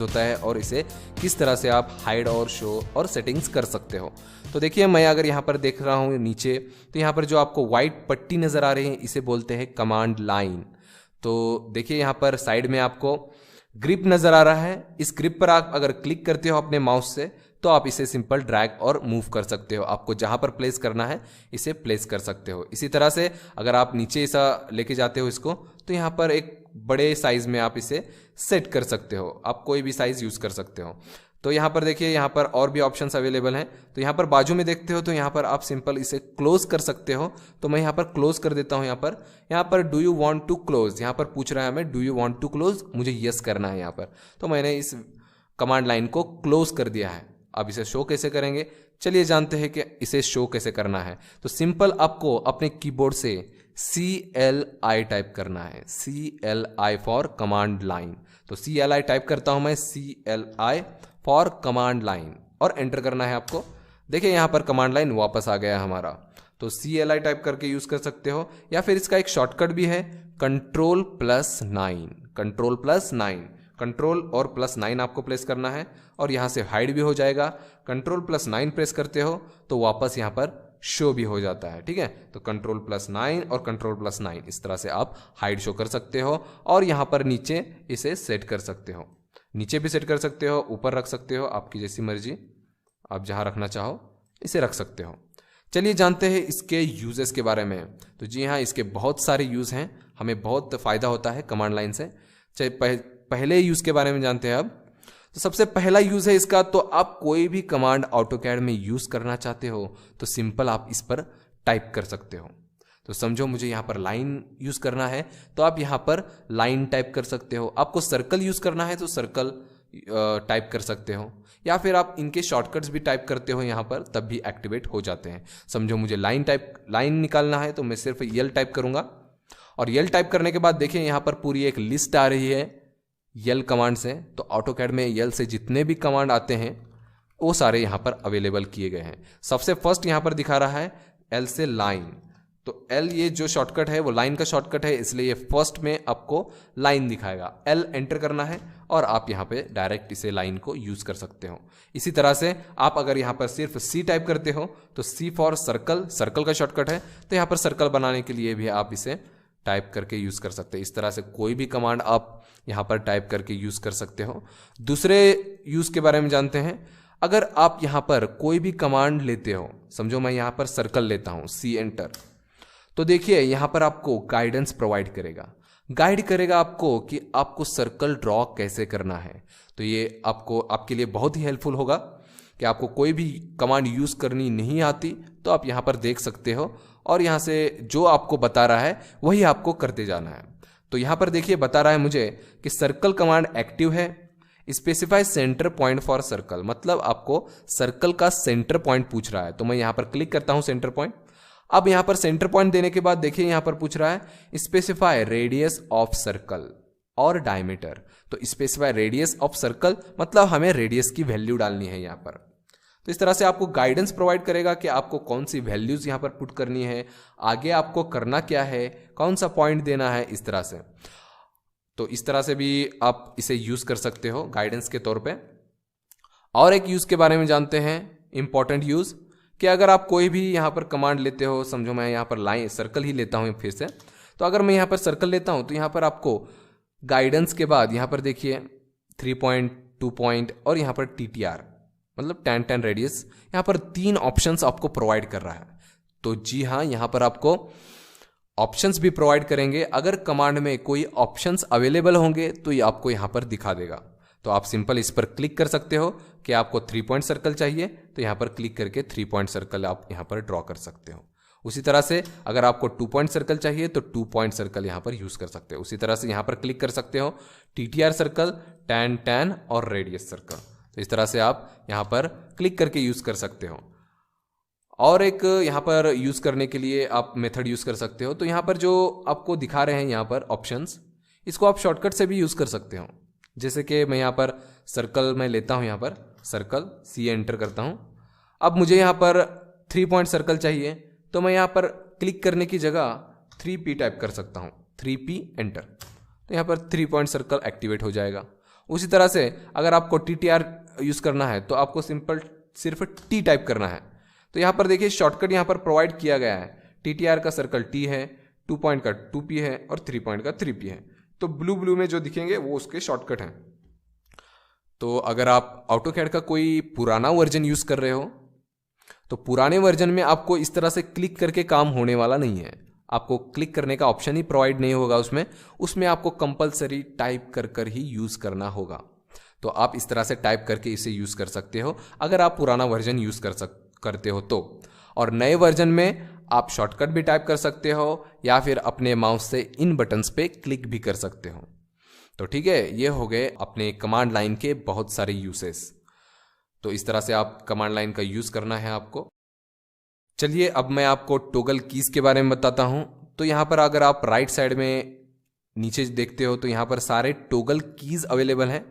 होता है और इसे किस तरह से आप हाइड और शो और सेटिंग्स कर सकते हो। तो देखिए मैं अगर यहाँ पर देख रहा हूँ नीचे, तो यहाँ पर जो आपको वाइट पट्टी नज़र आ रही है इसे बोलते हैं कमांड लाइन। तो देखिए यहाँ पर साइड में आपको ग्रिप नज़र आ रहा है। इस ग्रिप पर आप अगर क्लिक करते हो अपने माउस से तो आप इसे सिंपल ड्रैग और मूव कर सकते हो। आपको जहाँ पर प्लेस करना है इसे प्लेस कर सकते हो। इसी तरह से अगर आप नीचे ऐसा लेके जाते हो इसको, तो यहाँ पर एक बड़े साइज में आप इसे सेट कर सकते हो। आप कोई भी साइज यूज़ कर सकते हो। तो यहाँ पर देखिए यहाँ पर और भी ऑप्शंस अवेलेबल हैं। तो यहाँ पर बाजू में देखते हो तो यहाँ पर आप सिंपल इसे क्लोज कर सकते हो। तो मैं यहाँ पर क्लोज कर देता हूँ। यहाँ पर do you want to close, यहाँ पर पूछ रहा है हमें do you want to close, मुझे यस करना है यहाँ पर। तो मैंने इस कमांड लाइन को क्लोज कर दिया है। अब इसे शो कैसे करेंगे, चलिए जानते हैं कि इसे शो कैसे करना है। तो सिंपल आपको अपने कीबोर्ड से CLI टाइप करना है। CLI for command line. तो CLI टाइप करता हूं मैं, CLI फॉर कमांड लाइन, और एंटर करना है आपको। देखिए यहाँ पर कमांड लाइन वापस आ गया हमारा। तो CLI टाइप करके यूज कर सकते हो, या फिर इसका एक शॉर्टकट भी है Ctrl+9। Ctrl+9, कंट्रोल और +9 आपको प्रेस करना है और यहाँ से हाइड भी हो जाएगा। Ctrl+9 प्रेस करते हो तो वापस यहाँ पर शो भी हो जाता है। ठीक है, तो Ctrl+9 और Ctrl+9 इस तरह से आप हाइड शो कर सकते हो। और यहाँ पर नीचे इसे सेट कर सकते हो, नीचे भी सेट कर सकते हो, ऊपर रख सकते हो, आपकी जैसी मर्जी, आप जहाँ रखना चाहो इसे रख सकते हो। चलिए जानते हैं इसके यूजेस के बारे में। तो जी हाँ, इसके बहुत सारे यूज़ हैं, हमें बहुत फ़ायदा होता है कमांड लाइन से। चलिए पहले यूज़ के बारे में जानते हैं अब। तो सबसे पहला यूज़ है इसका, तो आप कोई भी कमांड ऑटोकैड में यूज़ करना चाहते हो तो सिंपल आप इस पर टाइप कर सकते हो। तो समझो मुझे यहाँ पर लाइन यूज़ करना है तो आप यहाँ पर लाइन टाइप कर सकते हो। आपको सर्कल यूज़ करना है तो सर्कल टाइप कर सकते हो, या फिर आप इनके शॉर्टकट्स भी टाइप करते हो यहाँ पर, तब भी एक्टिवेट हो जाते हैं। समझो मुझे लाइन निकालना है तो मैं सिर्फ यल टाइप करूँगा, और यल टाइप करने के बाद देखिए यहाँ पर पूरी एक लिस्ट आ रही है यल कमांड से। तो ऑटोकैड में यल से जितने भी कमांड आते हैं वो सारे यहाँ पर अवेलेबल किए गए हैं। सबसे फर्स्ट यहाँ पर दिखा रहा है एल से लाइन। तो एल ये जो शॉर्टकट है वो लाइन का शॉर्टकट है, इसलिए ये फर्स्ट में आपको लाइन दिखाएगा। एल एंटर करना है और आप यहाँ पे डायरेक्ट इसे लाइन को यूज कर सकते हो। इसी तरह से आप अगर यहाँ पर सिर्फ सी टाइप करते हो तो सी फॉर सर्कल, सर्कल का शॉर्टकट है, तो यहाँ पर सर्कल बनाने के लिए भी आप इसे टाइप करके यूज कर सकते हैं। इस तरह से कोई भी कमांड आप यहाँ पर टाइप करके यूज कर सकते हो। दूसरे यूज के बारे में जानते हैं। अगर आप यहाँ पर कोई भी कमांड लेते हो, समझो मैं यहाँ पर सर्कल लेता हूँ, सी एंटर, तो देखिए यहाँ पर आपको गाइडेंस प्रोवाइड करेगा, गाइड करेगा आपको कि आपको सर्कल ड्रॉ कैसे करना है। तो ये आपको आपके लिए बहुत ही हेल्पफुल होगा कि आपको कोई भी कमांड यूज करनी नहीं आती तो आप यहाँ पर देख सकते हो, और यहाँ से जो आपको बता रहा है वही आपको करते जाना है। तो यहाँ पर देखिए बता रहा है मुझे कि सर्कल कमांड एक्टिव है, specify centre point for circle, मतलब आपको सर्कल का सेंटर पॉइंट पूछ रहा है। तो मैं यहाँ पर क्लिक करता हूँ सेंटर पॉइंट। अब यहाँ पर सेंटर पॉइंट देने के बाद देखिए यहाँ पर पूछ रहा है स्पेसिफाई रेडियस ऑफ सर्कल और डायमीटर। तो स्पेसिफाई रेडियस ऑफ सर्कल मतलब हमें रेडियस की वैल्यू डालनी है यहाँ पर। तो इस तरह से आपको गाइडेंस प्रोवाइड करेगा कि आपको कौन सी वैल्यूज यहाँ पर पुट करनी है, आगे आपको करना क्या है, कौन सा पॉइंट देना है, इस तरह से। तो इस तरह से भी आप इसे यूज कर सकते हो गाइडेंस के तौर पे। और एक यूज के बारे में जानते हैं, इंपॉर्टेंट यूज, कि अगर आप कोई भी यहाँ पर कमांड लेते हो, समझो मैं यहाँ पर लाइन सर्कल ही लेता हूँ फिर से, तो अगर मैं यहाँ पर सर्कल लेता हूँ तो यहाँ पर आपको गाइडेंस के बाद यहाँ पर देखिए 3 पॉइंट, 2 पॉइंट और यहाँ पर TTR मतलब 10 रेडियस, यहाँ पर 3 ऑप्शंस आपको प्रोवाइड कर रहा है। तो जी हाँ, यहाँ पर आपको ऑप्शंस भी प्रोवाइड करेंगे। अगर कमांड में कोई ऑप्शंस अवेलेबल होंगे तो ये आपको यहाँ पर दिखा देगा। तो आप सिंपल इस पर क्लिक कर सकते हो कि आपको 3 पॉइंट सर्कल चाहिए, तो यहाँ पर क्लिक करके 3 पॉइंट सर्कल आप यहाँ पर ड्रॉ कर सकते हो। उसी तरह से अगर आपको 2 पॉइंट सर्कल चाहिए तो 2 पॉइंट सर्कल यहाँ पर यूज कर सकते हो। उसी तरह से यहाँ पर क्लिक कर सकते हो TTR सर्कल, 10 और रेडियस सर्कल। तो इस तरह से आप यहाँ पर क्लिक करके यूज कर सकते हो। और एक यहाँ पर यूज करने के लिए आप मेथड यूज कर सकते हो। तो यहाँ पर जो आपको दिखा रहे हैं यहाँ पर ऑप्शंस, इसको आप शॉर्टकट से भी यूज कर सकते हो। जैसे कि मैं यहाँ पर सर्कल में लेता हूँ, यहाँ पर सर्कल सी एंटर करता हूँ। अब मुझे यहाँ पर 3 पॉइंट सर्कल चाहिए, तो मैं यहाँ पर क्लिक करने की जगह 3P टाइप कर सकता हूँ, 3P एंटर। तो यहाँ पर 3 पॉइंट सर्कल एक्टिवेट हो जाएगा। उसी तरह से अगर आपको TTR यूज़ करना है तो आपको सिर्फ T टाइप करना है। तो यहाँ पर देखिए शॉर्टकट यहाँ पर प्रोवाइड किया गया है। TTR का सर्कल T है, 2 पॉइंट का 2P है और 3 पॉइंट का 3P है। तो ब्लू में जो दिखेंगे वो उसके शॉर्टकट हैं। तो अगर आप AutoCAD का कोई पुराना वर्जन यूज़ कर रहे हो तो पुराने वर्जन में आपको इस तरह से क्लिक करके काम होने वाला नहीं है। आपको क्लिक करने का ऑप्शन ही प्रोवाइड नहीं होगा उसमें आपको कंपलसरी टाइप कर ही यूज़ करना होगा। तो आप इस तरह से टाइप करके इसे यूज़ कर सकते हो अगर आप पुराना वर्जन यूज़ करते हो तो। और नए वर्जन में आप शॉर्टकट भी टाइप कर सकते हो या फिर अपने माउस से इन बटन्स पे क्लिक भी कर सकते हो। तो ठीक है, ये हो गए अपने कमांड लाइन के बहुत सारे यूसेस। तो इस तरह से आप कमांड लाइन का यूज़ करना है आपको। चलिए अब मैं आपको टॉगल कीज़ के बारे में बताता हूँ। तो यहाँ पर अगर आप राइट साइड में नीचे देखते हो तो यहाँ पर सारे टॉगल कीज़ अवेलेबल हैं।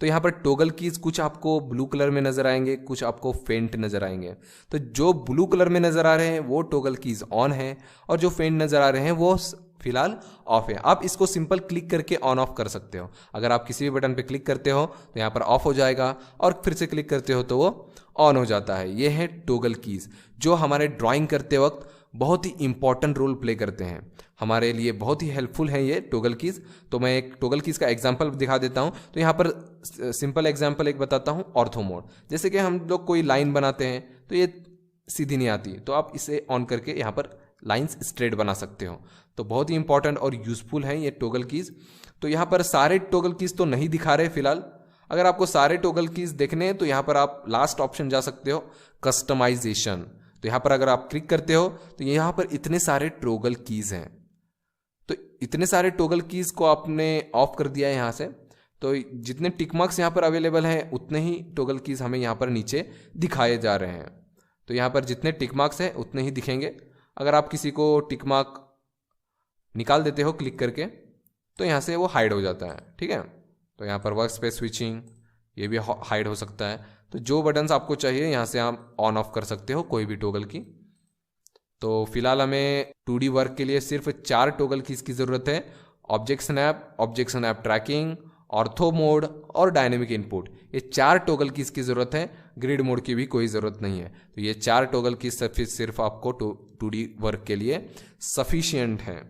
तो यहाँ पर टॉगल कीज़ कुछ आपको ब्लू कलर में नज़र आएंगे, कुछ आपको फेंट नज़र आएंगे। तो जो ब्लू कलर में नज़र आ रहे हैं वो टॉगल कीज़ ऑन है और जो फेंट नज़र आ रहे हैं वो फिलहाल ऑफ है। आप इसको सिंपल क्लिक करके ऑन ऑफ कर सकते हो। अगर आप किसी भी बटन पे क्लिक करते हो तो यहाँ पर ऑफ हो जाएगा और फिर से क्लिक करते हो तो वो ऑन हो जाता है। ये है टॉगल कीज़ जो हमारे ड्राइंग करते वक्त बहुत ही इंपॉर्टेंट रोल प्ले करते हैं। हमारे लिए बहुत ही हेल्पफुल है ये टॉगल कीज़। तो मैं एक टॉगल कीज़ का एग्जांपल दिखा देता हूँ। तो यहाँ पर सिंपल एग्जांपल एक बताता हूँ, ऑर्थो मोड। जैसे कि हम लोग कोई लाइन बनाते हैं तो ये सीधी नहीं आती, तो आप इसे ऑन करके यहाँ पर लाइंस स्ट्रेट बना सकते हो। तो बहुत ही इंपॉर्टेंट और यूजफुल है ये टॉगल कीज़। तो यहाँ पर सारे टॉगल कीज़ तो नहीं दिखा रहे फिलहाल। अगर आपको सारे टॉगल कीज़ देखने हैं तो यहाँ पर आप लास्ट ऑप्शन जा सकते हो, कस्टमाइजेशन। तो यहाँ पर अगर आप क्लिक करते हो तो यहाँ पर इतने सारे टॉगल कीज़ हैं। तो इतने सारे टॉगल कीज़ को आपने ऑफ कर दिया है यहाँ से। तो जितने टिक मार्क्स यहाँ पर अवेलेबल हैं उतने ही टॉगल कीज़ हमें यहाँ पर नीचे दिखाए जा रहे हैं। तो यहाँ पर जितने टिक मार्क्स हैं उतने ही दिखेंगे। अगर आप किसी को टिक मार्क निकाल देते हो क्लिक करके तो यहाँ से वो हाइड हो जाता है। ठीक है, तो यहाँ पर वर्क स्पेस स्विचिंग ये भी हाइड हो सकता है। तो जो बटन्स आपको चाहिए यहाँ से आप ऑन ऑफ कर सकते हो कोई भी टॉगल की। तो फिलहाल हमें 2D वर्क के लिए सिर्फ 4 टॉगल कीज़ की ज़रूरत है, object snap tracking, ortho mode और डायनेमिक इनपुट। ये 4 टॉगल कीज़ की ज़रूरत है, ग्रिड मोड की भी कोई ज़रूरत नहीं है। तो ये 4 टॉगल कीज़ सिर्फ आपको 2D वर्क के लिए सफिशिएंट है।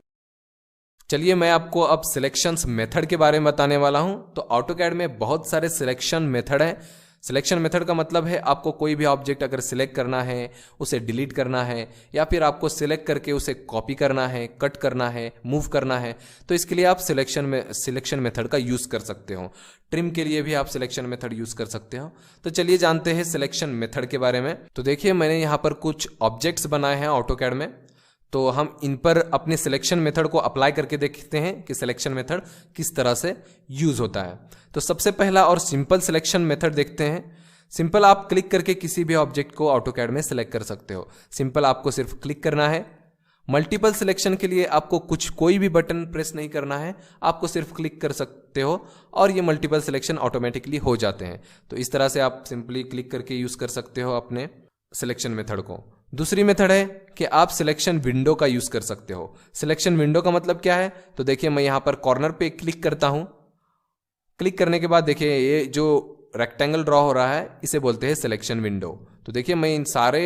चलिए मैं आपको अब सिलेक्शंस मेथड के बारे में बताने वाला हूं। तो ऑटोकैड में बहुत सारे सिलेक्शन मेथड हैं। सिलेक्शन मेथड का मतलब है आपको कोई भी ऑब्जेक्ट अगर सिलेक्ट करना है, उसे डिलीट करना है या फिर आपको सिलेक्ट करके उसे कॉपी करना है, कट करना है, मूव करना है, तो इसके लिए आप सिलेक्शन मेथड का यूज़ कर सकते हो। ट्रिम के लिए भी आप सिलेक्शन मेथड यूज़ कर सकते हो। तो चलिए जानते हैं सिलेक्शन मेथड के बारे में। तो देखिए मैंने यहाँ पर कुछ ऑब्जेक्ट्स बनाए हैं ऑटोकैड में। तो हम इन पर अपने सिलेक्शन मेथड को अप्लाई करके देखते हैं कि सिलेक्शन मेथड किस तरह से यूज होता है। तो सबसे पहला और सिंपल सिलेक्शन मेथड देखते हैं। सिंपल आप क्लिक करके किसी भी ऑब्जेक्ट को ऑटोकैड में सिलेक्ट कर सकते हो। सिंपल आपको सिर्फ क्लिक करना है। मल्टीपल सिलेक्शन के लिए आपको कोई भी बटन प्रेस नहीं करना है, आपको सिर्फ क्लिक कर सकते हो और ये मल्टीपल सिलेक्शन ऑटोमेटिकली हो जाते हैं। तो इस तरह से आप सिंपली क्लिक करके यूज कर सकते हो अपने सिलेक्शन मेथड को। दूसरी मेथड है कि आप सिलेक्शन विंडो का यूज कर सकते हो। सिलेक्शन विंडो का मतलब क्या है, तो देखिए मैं यहां पर कॉर्नर पे क्लिक करता हूं। क्लिक करने के बाद देखिए ये जो रेक्टेंगल ड्रॉ हो रहा है इसे बोलते हैं सिलेक्शन विंडो। तो देखिए मैं इन सारे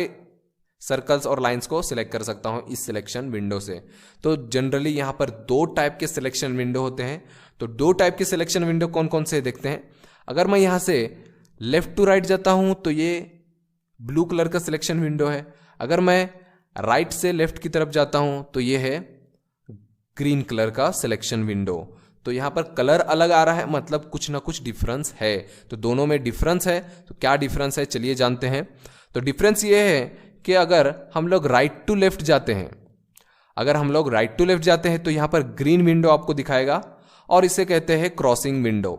सर्कल्स और लाइंस को सिलेक्ट कर सकता हूं इस सिलेक्शन विंडो से। तो जनरली यहां पर 2 टाइप के सिलेक्शन विंडो होते हैं। तो 2 टाइप के सिलेक्शन विंडो कौन कौन से देखते हैं। अगर मैं यहां से लेफ्ट टू राइट जाता हूं तो ये ब्लू कलर का सिलेक्शन विंडो है। अगर मैं राइट से लेफ्ट की तरफ जाता हूं तो ये है ग्रीन कलर का सिलेक्शन विंडो। तो यहां पर कलर अलग आ रहा है, मतलब कुछ ना कुछ डिफरेंस है। तो दोनों में डिफरेंस है। तो क्या डिफरेंस है चलिए जानते हैं। तो डिफरेंस ये है कि अगर हम लोग राइट टू लेफ्ट जाते हैं तो यहां पर ग्रीन विंडो आपको दिखाएगा और इसे कहते हैं क्रॉसिंग विंडो।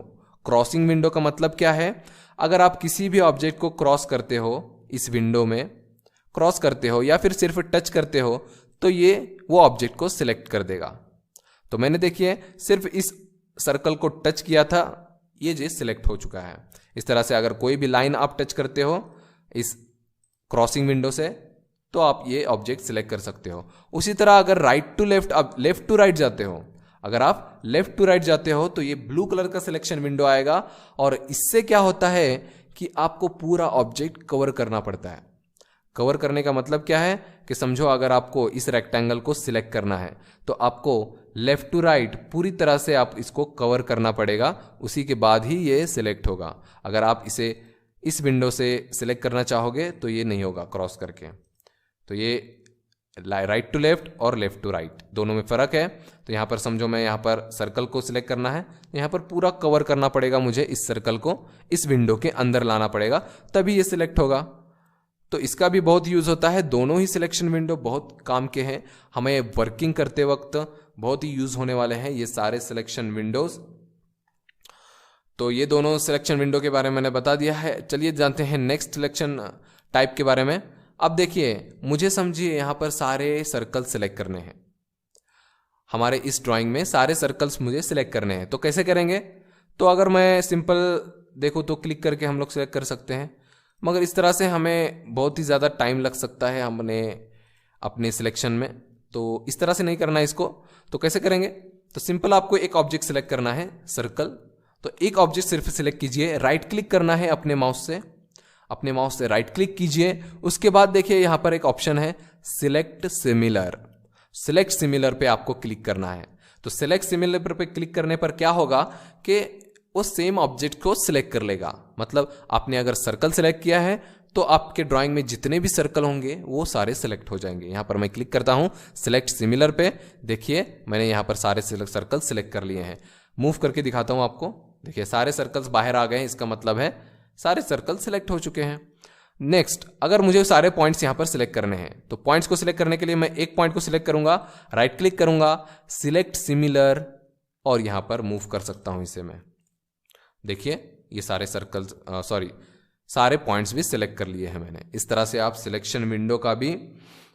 क्रॉसिंग विंडो का मतलब क्या है, अगर आप किसी भी ऑब्जेक्ट को क्रॉस करते हो, इस विंडो में क्रॉस करते हो या फिर सिर्फ टच करते हो तो ये वो ऑब्जेक्ट को सिलेक्ट कर देगा। तो मैंने देखिए सिर्फ इस सर्कल को टच किया था, ये सिलेक्ट हो चुका है। इस तरह से अगर कोई भी लाइन आप टच करते हो इस क्रॉसिंग विंडो से तो आप ये ऑब्जेक्ट सिलेक्ट कर सकते हो। उसी तरह अगर राइट टू लेफ्ट, अब लेफ्ट टू राइट जाते हो, अगर आप लेफ्ट टू राइट जाते हो तो ये ब्लू कलर का सिलेक्शन विंडो आएगा, और इससे क्या होता है कि आपको पूरा ऑब्जेक्ट कवर करना पड़ता है। कवर करने का मतलब क्या है कि समझो अगर आपको इस रेक्टेंगल को सिलेक्ट करना है तो आपको लेफ्ट टू राइट पूरी तरह से आप इसको कवर करना पड़ेगा, उसी के बाद ही ये सिलेक्ट होगा। अगर आप इसे इस विंडो से सिलेक्ट करना चाहोगे तो ये नहीं होगा क्रॉस करके। तो ये राइट टू लेफ्ट और लेफ्ट टू राइट दोनों में फ़र्क है। तो यहाँ पर समझो मैं यहाँ पर सर्कल को सिलेक्ट करना है, यहाँ पर पूरा कवर करना पड़ेगा मुझे, इस सर्कल को इस विंडो के अंदर लाना पड़ेगा, तभी ये सिलेक्ट होगा। तो इसका भी बहुत यूज़ होता है। दोनों ही सिलेक्शन विंडो बहुत काम के हैं, हमें वर्किंग करते वक्त बहुत ही यूज़ होने वाले हैं ये सारे सिलेक्शन विंडोज़। तो ये दोनों सिलेक्शन विंडो के बारे में मैंने बता दिया है। चलिए जानते हैं नेक्स्ट सिलेक्शन टाइप के बारे में। अब देखिए, मुझे समझिए यहाँ पर सारे सर्कल सिलेक्ट करने हैं, हमारे इस ड्राइंग में सारे सर्कल्स मुझे सिलेक्ट करने हैं। तो कैसे करेंगे? तो अगर मैं सिंपल देखो तो क्लिक करके हम लोग सिलेक्ट कर सकते हैं, मगर इस तरह से हमें बहुत ही ज़्यादा टाइम लग सकता है हमने अपने सिलेक्शन में। तो इस तरह से नहीं करना है इसको। तो कैसे करेंगे? तो सिंपल आपको एक ऑब्जेक्ट सिलेक्ट करना है, सर्कल। तो एक ऑब्जेक्ट सिर्फ सिलेक्ट कीजिए, राइट क्लिक करना है अपने माउस से राइट क्लिक कीजिए। उसके बाद देखिए यहाँ पर एक ऑप्शन है सिलेक्ट सिमिलर। सिलेक्ट सिमिलर पे आपको क्लिक करना है। तो सिलेक्ट सिमिलर पे क्लिक करने पर क्या होगा कि वो सेम ऑब्जेक्ट को सिलेक्ट कर लेगा। मतलब आपने अगर सर्कल सिलेक्ट किया है तो आपके ड्राइंग में जितने भी सर्कल होंगे वो सारे सिलेक्ट हो जाएंगे। यहाँ पर मैं क्लिक करता हूँ सिलेक्ट सिमिलर पे, देखिए मैंने यहाँ पर सारे सर्कल सिलेक्ट कर लिए हैं। मूव करके दिखाता हूँ आपको, देखिए सारे सर्कल्स बाहर आ गए हैं, इसका मतलब है सारे सर्कल सिलेक्ट हो चुके हैं। नेक्स्ट, अगर मुझे सारे पॉइंट्स यहाँ पर सिलेक्ट करने हैं तो पॉइंट्स को सिलेक्ट करने के लिए मैं एक पॉइंट को सिलेक्ट करूंगा, राइट क्लिक करूंगा, सिलेक्ट सिमिलर, और यहाँ पर मूव कर सकता हूँ इसे मैं। देखिए ये सारे सर्कल्स सारे पॉइंट्स भी सिलेक्ट कर लिए हैं मैंने। इस तरह से आप सिलेक्शन विंडो का भी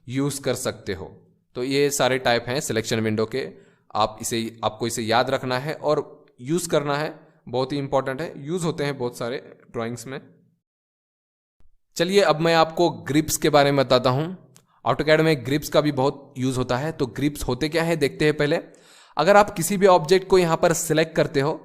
यूज़ कर सकते हो। तो ये सारे टाइप हैं सिलेक्शन विंडो के। आपको इसे याद रखना है और यूज़ करना है, बहुत ही इंपॉर्टेंट है, यूज़ होते हैं बहुत सारे ड्राइंग्स में। चलिए अब मैं आपको ग्रिप्स के बारे में बताता हूँ। ऑटोकैड में ग्रिप्स का भी बहुत यूज़ होता है। तो ग्रिप्स होते क्या है देखते हैं पहले। अगर आप किसी भी ऑब्जेक्ट को यहाँ पर सिलेक्ट करते हो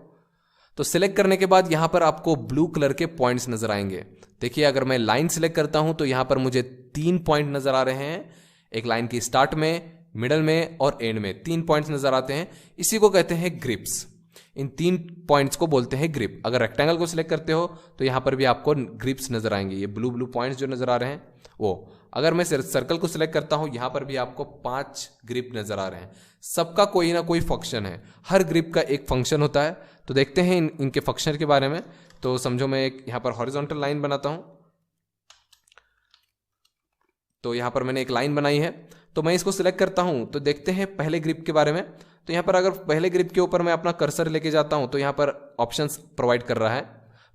तो सिलेक्ट करने के बाद यहाँ पर आपको ब्लू कलर के पॉइंट्स नजर आएंगे। देखिए अगर मैं लाइन सिलेक्ट करता हूँ तो यहाँ पर मुझे 3 पॉइंट नजर आ रहे हैं। एक लाइन की स्टार्ट में, मिडल में और एंड में 3 पॉइंट्स नजर आते हैं। इसी को कहते हैं ग्रिप्स। इन 3 पॉइंट्स को बोलते हैं ग्रिप। अगर रेक्टेंगल को सिलेक्ट करते हो तो यहाँ पर भी आपको ग्रिप्स नजर आएंगे, ये ब्लू पॉइंट्स जो नजर आ रहे हैं वो। अगर मैं सर्कल को सिलेक्ट करता हूँ यहाँ पर भी आपको 5 ग्रिप नजर आ रहे हैं। सबका कोई ना कोई फंक्शन है, हर ग्रिप का एक फंक्शन होता है। तो देखते हैं इनके फंक्शन के बारे में। तो समझो मैं एक यहाँ पर हॉरिजॉन्टल लाइन बनाता हूँ। तो यहाँ पर मैंने एक लाइन बनाई है, तो मैं इसको सिलेक्ट करता हूँ। तो देखते हैं पहले ग्रिप के बारे में। तो यहाँ पर अगर पहले ग्रिप के ऊपर मैं अपना कर्सर लेके जाता हूँ तो यहाँ पर ऑप्शंस प्रोवाइड कर रहा है।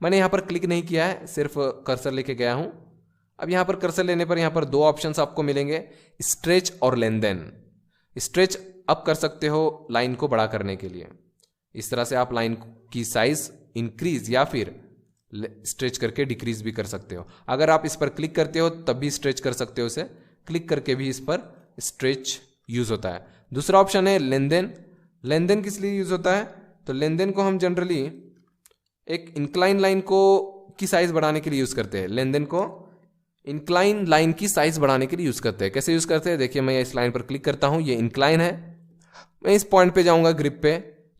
मैंने यहाँ पर क्लिक नहीं किया है, सिर्फ कर्सर लेके गया हूँ। अब यहाँ पर कर्सर लेने पर यहाँ पर 2 ऑप्शंस आपको मिलेंगे, स्ट्रेच और लेंथेन। स्ट्रेच अप कर सकते हो लाइन को बड़ा करने के लिए। इस तरह से आप लाइन की साइज इंक्रीज या फिर स्ट्रेच करके डिक्रीज भी कर सकते हो। अगर आप इस पर क्लिक करते हो तब भी स्ट्रेच कर सकते हो, इसे क्लिक करके भी इस पर स्ट्रेच यूज होता है। दूसरा ऑप्शन है लेनदेन। लेनदेन किस लिए यूज होता है? तो लेनदेन को हम जनरली एक इंक्लाइन लाइन की साइज बढ़ाने के लिए यूज करते हैं। लेनदेन को इंक्लाइन लाइन की साइज बढ़ाने के लिए यूज करते हैं। कैसे यूज करते हैं? देखिए मैं इस लाइन पर क्लिक करता हूं, ये इंक्लाइन है। मैं इस पॉइंट पे जाऊंगा, ग्रिप पे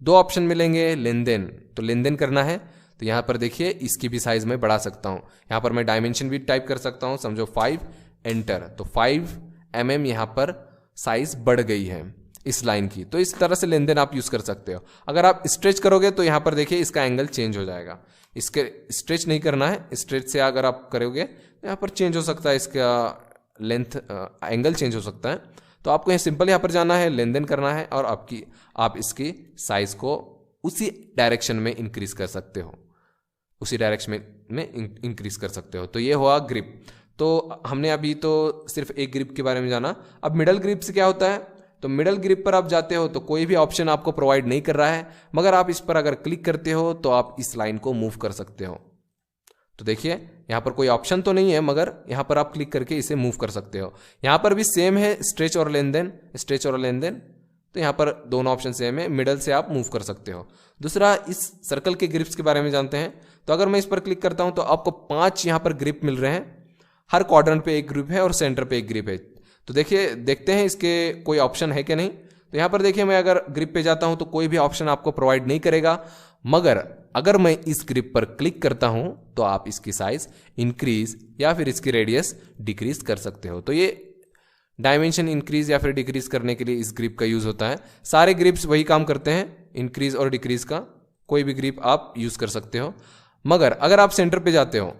2 ऑप्शन मिलेंगे, लेनदेन। तो लेनदेन करना है तो यहाँ पर देखिए इसकी भी साइज मैं बढ़ा सकता हूँ। यहाँ पर मैं डायमेंशन भी टाइप कर सकता हूँ, समझो 5 एंटर। तो 5 mm यहाँ पर साइज बढ़ गई है इस लाइन की। तो इस तरह से लेनदेन आप यूज कर सकते हो। अगर आप स्ट्रेच करोगे तो यहाँ पर देखिए इसका एंगल चेंज हो जाएगा। इसके स्ट्रेच नहीं करना है, स्ट्रेच से अगर आप करोगे तो यहाँ पर चेंज हो सकता है, इसका लेंथ एंगल चेंज हो सकता है। तो आपको यहाँ सिंपल यहाँ पर जाना है, लेनदेन करना है और आप इसकी साइज को उसी डायरेक्शन में इंक्रीज कर सकते हो, उसी डायरेक्शन में इंक्रीज कर सकते हो। तो ये हुआ ग्रिप। तो हमने अभी तो सिर्फ एक ग्रिप के बारे में जाना। अब मिडल ग्रिप से क्या होता है? तो मिडल ग्रिप पर आप जाते हो तो कोई भी ऑप्शन आपको प्रोवाइड नहीं कर रहा है, मगर आप इस पर अगर क्लिक करते हो तो आप इस लाइन को मूव कर सकते हो। तो देखिए यहाँ पर कोई ऑप्शन तो नहीं है, मगर यहाँ पर आप क्लिक करके इसे मूव कर सकते हो। यहाँ पर भी सेम है, स्ट्रेच और लेनदेन, स्ट्रेच और लेनदेन। तो यहाँ पर दोनों ऑप्शन सेम है, मिडल से आप मूव कर सकते हो। दूसरा, इस सर्कल के ग्रिप्स के बारे में जानते हैं। तो अगर मैं इस पर क्लिक करता हूँ तो आपको 5 यहाँ पर ग्रिप मिल रहे हैं। हर क्वाड्रेंट पे एक ग्रिप है और सेंटर पे एक ग्रिप है। तो देखिए, देखते हैं इसके कोई ऑप्शन है कि नहीं। तो यहाँ पर देखिए, मैं अगर ग्रिप पे जाता हूँ तो कोई भी ऑप्शन आपको प्रोवाइड नहीं करेगा, मगर अगर मैं इस ग्रिप पर क्लिक करता हूँ तो आप इसकी साइज इंक्रीज या फिर इसकी रेडियस डिक्रीज कर सकते हो। तो ये डायमेंशन इंक्रीज या फिर डिक्रीज करने के लिए इस ग्रिप का यूज होता है। सारे ग्रिप्स वही काम करते हैं, इंक्रीज और डिक्रीज का। कोई भी ग्रिप आप यूज कर सकते हो, मगर अगर आप सेंटर पे जाते हो,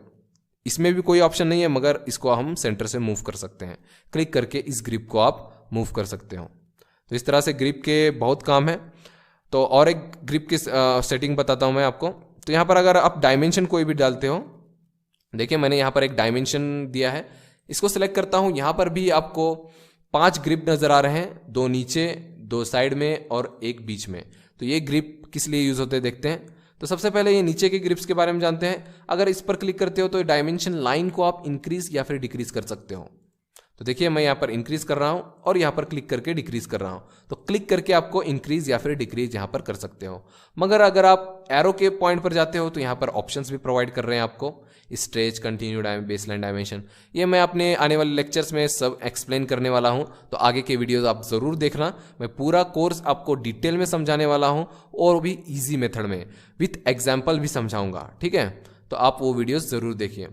इसमें भी कोई ऑप्शन नहीं है, मगर इसको हम सेंटर से मूव कर सकते हैं। क्लिक करके इस ग्रिप को आप मूव कर सकते हो। तो इस तरह से ग्रिप के बहुत काम है। तो और एक ग्रिप की सेटिंग बताता हूं मैं आपको। तो यहाँ पर अगर आप डायमेंशन कोई भी डालते हो, देखिए मैंने यहाँ पर एक डायमेंशन दिया है, इसको सिलेक्ट करता हूँ। यहाँ पर भी आपको 5 ग्रिप नजर आ रहे हैं, 2 नीचे, 2 साइड में और एक बीच में। तो ये ग्रिप किस लिए यूज होते हैं देखते हैं। तो सबसे पहले ये नीचे के ग्रिप्स के बारे में जानते हैं। अगर इस पर क्लिक करते हो तो डायमेंशन लाइन को आप इंक्रीज या फिर डिक्रीज कर सकते हो। तो देखिए, मैं यहाँ पर इंक्रीज कर रहा हूँ और यहाँ पर क्लिक करके डिक्रीज कर रहा हूँ। तो क्लिक करके आपको इंक्रीज या फिर डिक्रीज यहाँ पर कर सकते हो। मगर अगर आप एरो के पॉइंट पर जाते हो तो यहाँ पर ऑप्शंस भी प्रोवाइड कर रहे हैं आपको, स्ट्रेच, कंटिन्यू, बेसलाइन डायमेंशन। ये मैं अपने आने वाले लेक्चर्स में सब एक्सप्लेन करने वाला हूँ, तो आगे के वीडियोस आप ज़रूर देखना। मैं पूरा कोर्स आपको डिटेल में समझाने वाला हूँ और भी ईजी मेथड में विथ एग्जाम्पल भी समझाऊंगा, ठीक है। तो आप वो वीडियोस ज़रूर देखिए।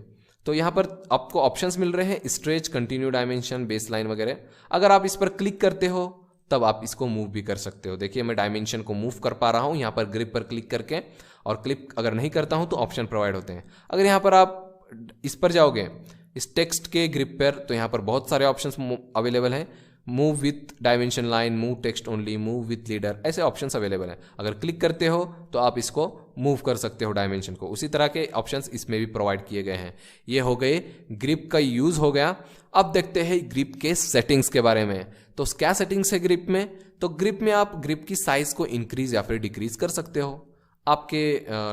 तो यहाँ पर आपको ऑप्शंस मिल रहे हैं, स्ट्रेच, कंटिन्यू डायमेंशन, बेसलाइन वगैरह। अगर आप इस पर क्लिक करते हो तब आप इसको मूव भी कर सकते हो। देखिए, मैं डायमेंशन को मूव कर पा रहा हूँ यहाँ पर ग्रिप पर क्लिक करके, और क्लिक अगर नहीं करता हूँ तो ऑप्शन प्रोवाइड होते हैं। अगर यहाँ पर आप इस पर जाओगे, इस टेक्स्ट के ग्रिप पर, तो यहाँ पर बहुत सारे ऑप्शंस अवेलेबल हैं। Move with dimension line, move text only, move with leader, ऐसे ऑप्शंस अवेलेबल हैं। अगर क्लिक करते हो तो आप इसको मूव कर सकते हो डायमेंशन को। उसी तरह के ऑप्शंस इसमें भी प्रोवाइड किए गए हैं। ये हो गए ग्रिप का यूज हो गया। अब देखते हैं ग्रिप के सेटिंग्स के बारे में। तो क्या सेटिंग्स है ग्रिप में? तो ग्रिप में आप ग्रिप की साइज को इंक्रीज या फिर डिक्रीज कर सकते हो। आपके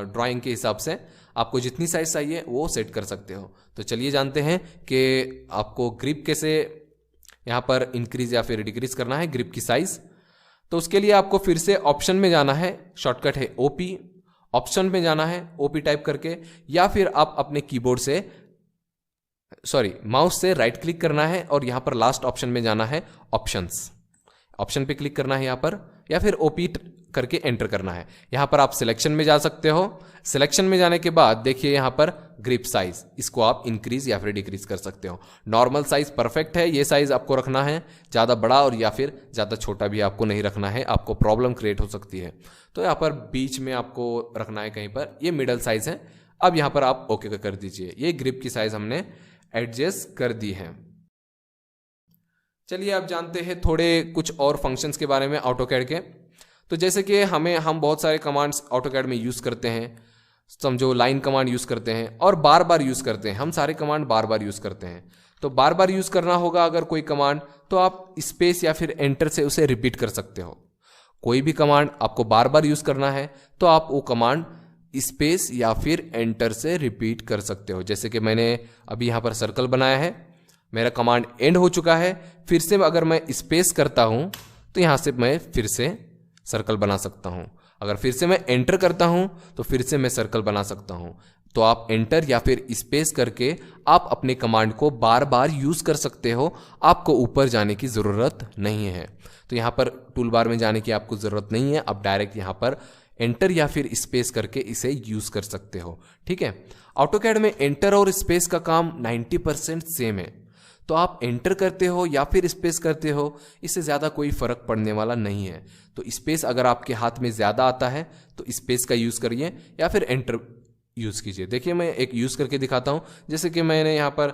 ड्राइंग के हिसाब से आपको जितनी साइज चाहिए वो सेट कर सकते हो। तो चलिए जानते हैं कि आपको ग्रिप कैसे यहाँ पर इंक्रीज या फिर डिक्रीज करना है, ग्रिप की साइज। तो उसके लिए आपको फिर से ऑप्शन में जाना है, शॉर्टकट है ओपी। ऑप्शन में जाना है ओपी टाइप करके, या फिर आप अपने कीबोर्ड से माउस से राइट क्लिक करना है और यहाँ पर लास्ट ऑप्शन में जाना है ऑप्शंस। ऑप्शन पे क्लिक करना है यहाँ पर, या फिर ओपी करके एंटर करना है। यहाँ पर आप सिलेक्शन में जा सकते हो। सिलेक्शन में जाने के बाद देखिए यहाँ पर ग्रिप साइज, इसको आप इंक्रीज या फिर डिक्रीज कर सकते हो। नॉर्मल साइज परफेक्ट है, ये साइज आपको रखना है। ज़्यादा बड़ा और या फिर ज़्यादा छोटा भी आपको नहीं रखना है, आपको प्रॉब्लम क्रिएट हो सकती है। तो यहाँ पर बीच में आपको रखना है कहीं पर, ये मिडल साइज है। अब यहाँ पर आप ओके कर दीजिए। ये ग्रिप की साइज हमने एडजस्ट कर दी है। चलिए अब जानते हैं थोड़े कुछ और फंक्शंस के बारे में ऑटोकैड के। तो जैसे कि हम बहुत सारे कमांड्स ऑटोकैड में यूज़ करते हैं। समझो लाइन कमांड यूज़ करते हैं और बार बार यूज़ करते हैं। हम सारे कमांड बार बार यूज़ करते हैं। तो बार बार यूज़ करना होगा अगर कोई कमांड, तो आप स्पेस या फिर एंटर से उसे रिपीट कर सकते हो। कोई भी कमांड आपको बार बार यूज़ करना है तो आप वो कमांड स्पेस या फिर एंटर से रिपीट कर सकते हो। जैसे कि मैंने अभी यहाँ पर सर्कल बनाया है, मेरा कमांड एंड हो चुका है। फिर से अगर मैं स्पेस करता हूँ तो यहाँ से मैं फिर से सर्कल बना सकता हूँ। अगर फिर से मैं एंटर करता हूँ तो फिर से मैं सर्कल बना सकता हूँ। तो आप एंटर या फिर स्पेस करके आप अपने कमांड को बार बार यूज़ कर सकते हो। आपको ऊपर जाने की ज़रूरत नहीं है। तो यहाँ पर टूल बार में जाने की आपको ज़रूरत नहीं है। आप डायरेक्ट यहाँ पर एंटर या फिर स्पेस करके इसे यूज़ कर सकते हो, ठीक है। ऑटोकैड में एंटर और स्पेस का काम 90% सेम है। तो आप एंटर करते हो या फिर स्पेस करते हो, इससे ज़्यादा कोई फ़र्क पड़ने वाला नहीं है। तो स्पेस अगर आपके हाथ में ज़्यादा आता है तो स्पेस का यूज़ करिए या फिर एंटर यूज़ कीजिए। देखिए मैं एक यूज़ करके दिखाता हूँ। जैसे कि मैंने यहाँ पर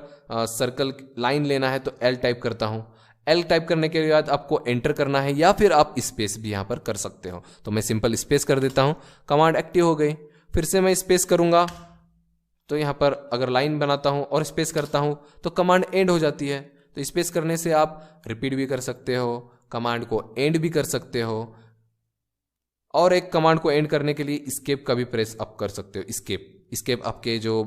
सर्कल लाइन लेना है तो एल टाइप करता हूँ। एल टाइप करने के बाद आपको एंटर करना है या फिर आप स्पेस भी यहाँ पर कर सकते हो। तो मैं सिंपल स्पेस कर देता हूँ, कमांड एक्टिव हो गई। फिर से मैं स्पेस करूँगा तो यहाँ पर अगर लाइन बनाता हूँ और स्पेस करता हूँ तो कमांड एंड हो जाती है। तो स्पेस करने से आप रिपीट भी कर सकते हो, कमांड को एंड भी कर सकते हो, और एक कमांड को एंड करने के लिए एस्केप का भी प्रेस अप कर सकते हो। एस्केप आपके जो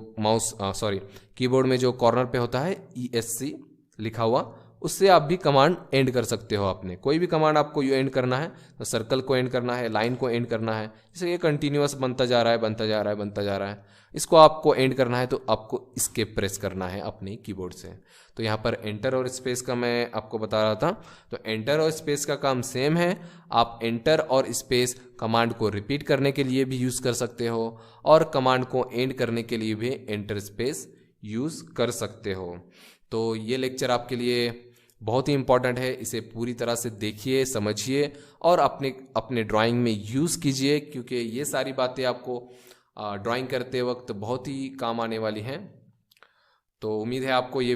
कीबोर्ड में जो कॉर्नर पे होता है ESC लिखा हुआ, उससे आप भी कमांड एंड कर सकते हो। अपने कोई भी कमांड आपको एंड करना है तो सर्कल को एंड करना है, लाइन को एंड करना है, जैसे ये कंटिन्यूअस बनता जा रहा है, बनता जा रहा है, बनता जा रहा है, इसको आपको एंड करना है तो आपको एस्केप प्रेस करना है अपने कीबोर्ड से। तो यहाँ पर एंटर और स्पेस का मैं आपको बता रहा था, तो एंटर और स्पेस का काम सेम है। आप एंटर और स्पेस कमांड को रिपीट करने के लिए भी यूज़ कर सकते हो और कमांड को एंड करने के लिए भी एंटर स्पेस यूज़ कर सकते हो। तो ये लेक्चर आपके लिए बहुत ही इंपॉर्टेंट है, इसे पूरी तरह से देखिए, समझिए और अपने ड्राइंग में यूज़ कीजिए, क्योंकि ये सारी बातें आपको ड्राइंग करते वक्त बहुत ही काम आने वाली हैं। तो उम्मीद है आपको ये